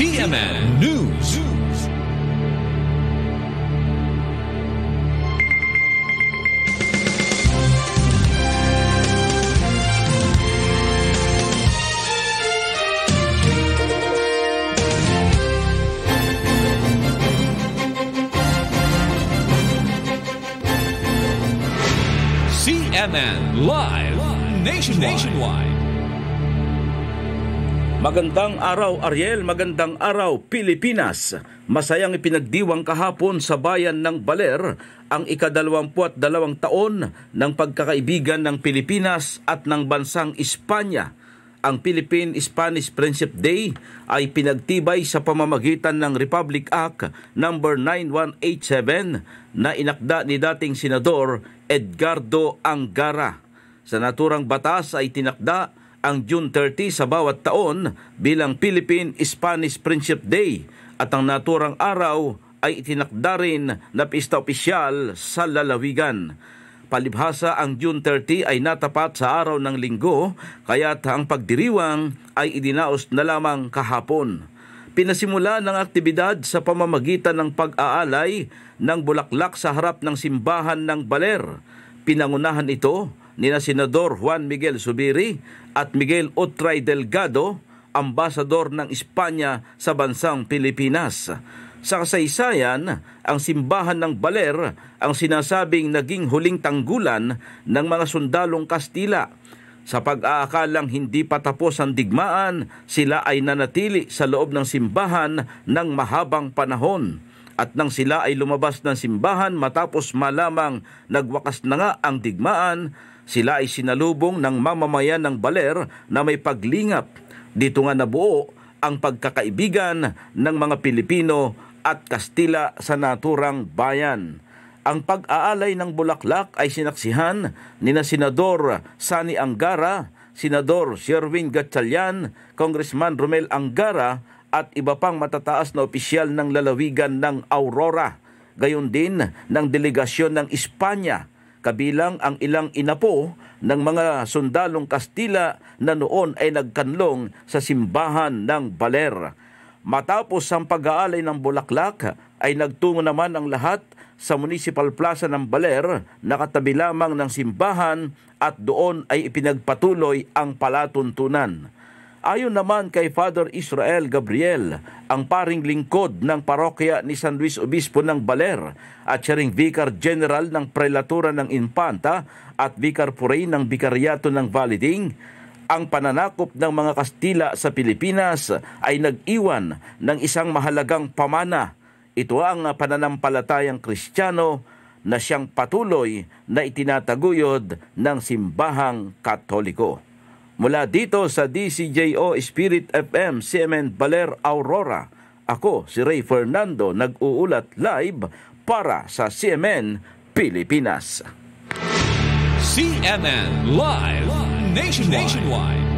CNN News. CNN Live Nationwide. Magandang araw Ariel, magandang araw Pilipinas. Masayang ipinagdiwang kahapon sa bayan ng Baler ang ika-22 taon ng pagkakaibigan ng Pilipinas at ng bansang Espanya. Ang Philippine-Spanish Friendship Day ay pinagtibay sa pamamagitan ng Republic Act No. 9187 na inakda ni dating Senador Edgardo Angara. Sa naturang batas ay tinakda ang June 30 sa bawat taon bilang Philippine-Spanish Friendship Day at ang naturang araw ay itinakda rin na pista opisyal sa lalawigan. Palibhasa ang June 30 ay natapat sa araw ng linggo, kaya't ang pagdiriwang ay idinaos na lamang kahapon. Pinasimula ng aktibidad sa pamamagitan ng pag-aalay ng bulaklak sa harap ng simbahan ng Baler. Pinangunahan ito ni Senador Juan Miguel Zubiri at Miguel Utray Delgado, ambasador ng Espanya sa bansang Pilipinas. Sa kasaysayan, ang simbahan ng Baler ang sinasabing naging huling tanggulan ng mga sundalong Kastila. Sa pag-aakalang hindi pa tapos ang digmaan, sila ay nanatili sa loob ng simbahan ng mahabang panahon. At nang sila ay lumabas ng simbahan matapos malamang nagwakas na nga ang digmaan, sila ay sinalubong ng mamamayan ng Baler na may paglingap. Dito nga nabuo ang pagkakaibigan ng mga Pilipino at Kastila sa naturang bayan. Ang pag-aalay ng bulaklak ay sinaksihan ni Senador Sani Angara, Senador Sherwin Gatchalian, Congressman Romel Angara at iba pang matataas na opisyal ng lalawigan ng Aurora. Gayon din ng delegasyon ng Espanya, kabilang ang ilang inapo ng mga sundalong Kastila na noon ay nagkanlong sa simbahan ng Baler. Matapos ang pag-aalay ng bulaklak ay nagtungo naman ang lahat sa Municipal Plaza ng Baler na katabi lamang ng simbahan at doon ay ipinagpatuloy ang palatuntunan. Ayon naman kay Father Israel Gabriel, ang paring lingkod ng parokya ni San Luis Obispo ng Baler at siya ring Vicar General ng Prelatura ng Infanta at Vicar Purey ng Bikaryato ng Validing, ang pananakop ng mga Kastila sa Pilipinas ay nag-iwan ng isang mahalagang pamana. Ito ang pananampalatayang Kristiyano na siyang patuloy na itinataguyod ng simbahang Katoliko. Mula dito sa DCJO Spirit FM CMN Baler Aurora, ako si Ray Fernando nag-uulat live para sa CMN Pilipinas. CNN Live Nationwide.